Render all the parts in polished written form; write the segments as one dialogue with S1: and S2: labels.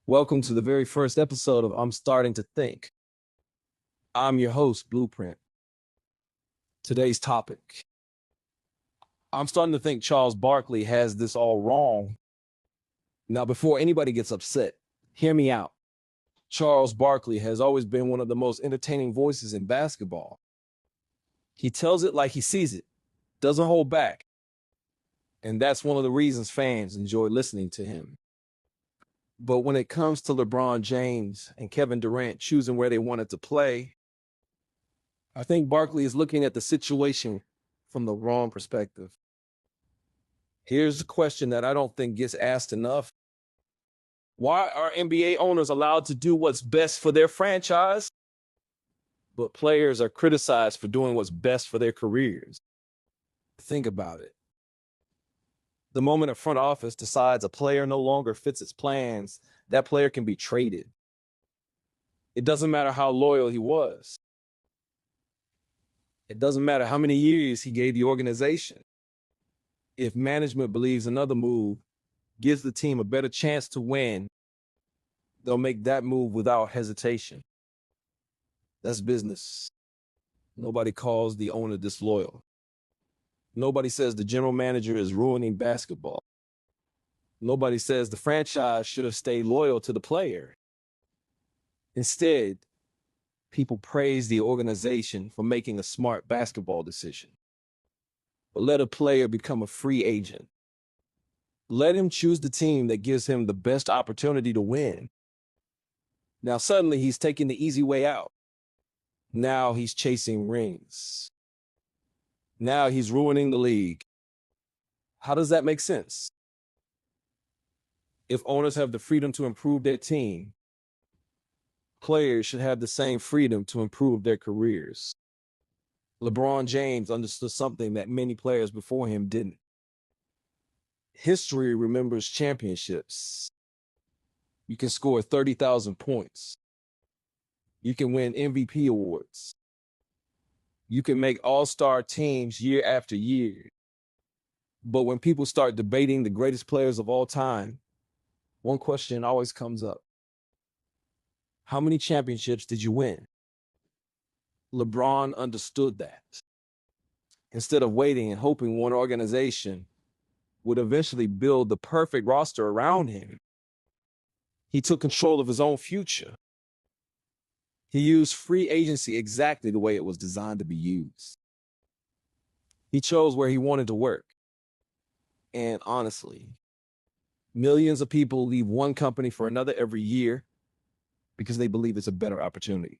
S1: Welcome to the very first episode of I'm Starting to Think. I'm your host, Blueprint. Today's topic. I'm starting to think Charles Barkley has this all wrong. Now, before anybody gets upset, hear me out. Charles Barkley has always been one of the most entertaining voices in basketball. He tells it like he sees it, doesn't hold back. And that's one of the reasons fans enjoy listening to him. But when it comes to LeBron James and Kevin Durant choosing where they wanted to play, I think Barkley is looking at the situation from the wrong perspective. Here's the question that I don't think gets asked enough. Why are NBA owners allowed to do what's best for their franchise, but players are criticized for doing what's best for their careers? Think about it. The moment a front office decides a player no longer fits its plans, that player can be traded. It doesn't matter how loyal he was. It doesn't matter how many years he gave the organization. If management believes another move gives the team a better chance to win, they'll make that move without hesitation. That's business. Nobody calls the owner disloyal. Nobody says the general manager is ruining basketball. Nobody says the franchise should have stayed loyal to the player. Instead, people praise the organization for making a smart basketball decision. But let a player become a free agent. Let him choose the team that gives him the best opportunity to win. Now suddenly he's taking the easy way out. Now he's chasing rings. Now he's ruining the league. How does that make sense? If owners have the freedom to improve their team, players should have the same freedom to improve their careers. LeBron James understood something that many players before him didn't. History remembers championships. You can score 30,000 points. You can win MVP awards. You can make all-star teams year after year. But when people start debating the greatest players of all time, one question always comes up. How many championships did you win? LeBron understood that. Instead of waiting and hoping one organization would eventually build the perfect roster around him, he took control of his own future. He used free agency exactly the way it was designed to be used. He chose where he wanted to work. And honestly, millions of people leave one company for another every year because they believe it's a better opportunity.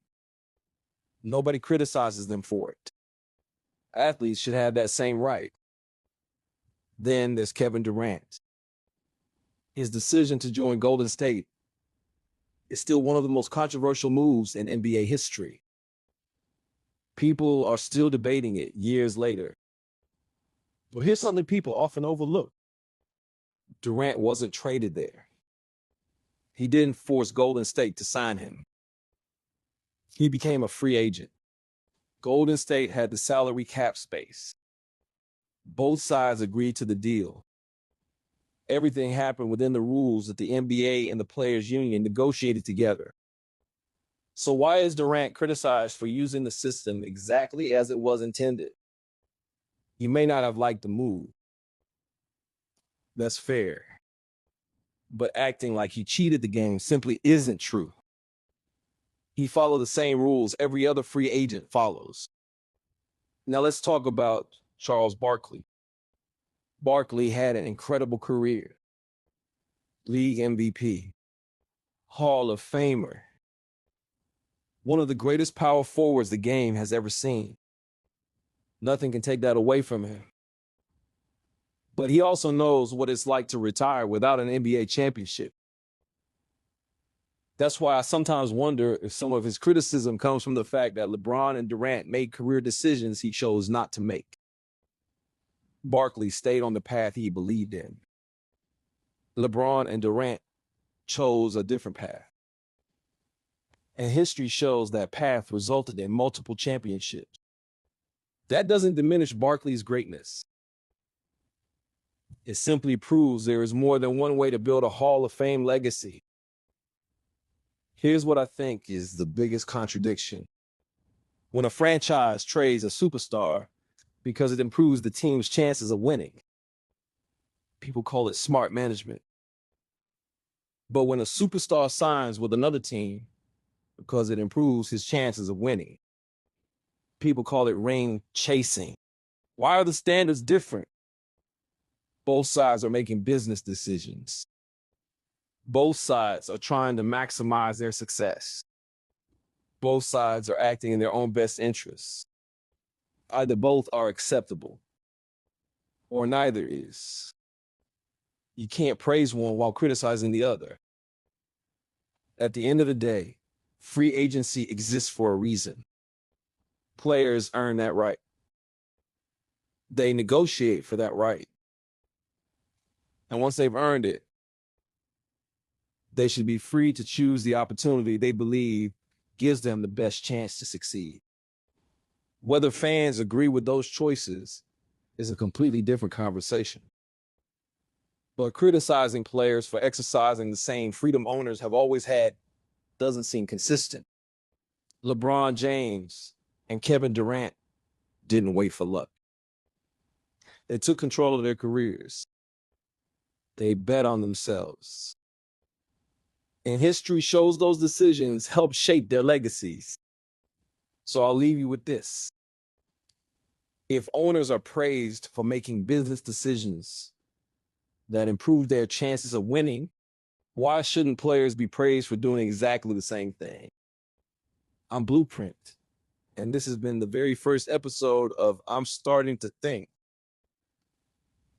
S1: Nobody criticizes them for it. Athletes should have that same right. Then there's Kevin Durant. His decision to join Golden State is still one of the most controversial moves in NBA history. People are still debating it years later. But here's something people often overlook. Durant wasn't traded there. He didn't force Golden State to sign him. He became a free agent. Golden State had the salary cap space. Both sides agreed to the deal. Everything happened within the rules that the NBA and the players' union negotiated together. So why is Durant criticized for using the system exactly as it was intended? He may not have liked the move. That's fair. But acting like he cheated the game simply isn't true. He followed the same rules every other free agent follows. Now let's talk about Charles Barkley. Barkley had an incredible career. League MVP. Hall of Famer. One of the greatest power forwards the game has ever seen. Nothing can take that away from him. But he also knows what it's like to retire without an NBA championship. That's why I sometimes wonder if some of his criticism comes from the fact that LeBron and Durant made career decisions he chose not to make. Barkley stayed on the path he believed in. LeBron and Durant chose a different path. And history shows that path resulted in multiple championships. That doesn't diminish Barkley's greatness. It simply proves there is more than one way to build a Hall of Fame legacy. Here's what I think is the biggest contradiction. When a franchise trades a superstar because it improves the team's chances of winning, people call it smart management. But when a superstar signs with another team because it improves his chances of winning, people call it ring chasing. Why are the standards different? Both sides are making business decisions. Both sides are trying to maximize their success. Both sides are acting in their own best interests. Either both are acceptable, or neither is. You can't praise one while criticizing the other. At the end of the day, free agency exists for a reason. Players earn that right. They negotiate for that right. And once they've earned it, they should be free to choose the opportunity they believe gives them the best chance to succeed. Whether fans agree with those choices is a completely different conversation. But criticizing players for exercising the same freedom owners have always had doesn't seem consistent. LeBron James and Kevin Durant didn't wait for luck. They took control of their careers. They bet on themselves. And history shows those decisions help shape their legacies. So I'll leave you with this. If owners are praised for making business decisions that improve their chances of winning, why shouldn't players be praised for doing exactly the same thing? I'm Blueprint, and this has been the very first episode of I'm Starting to Think.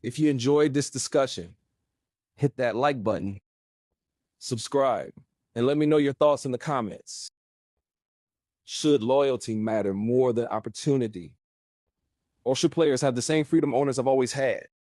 S1: If you enjoyed this discussion, hit that like button, subscribe, and let me know your thoughts in the comments. Should loyalty matter more than opportunity? Or should players have the same freedom owners have always had?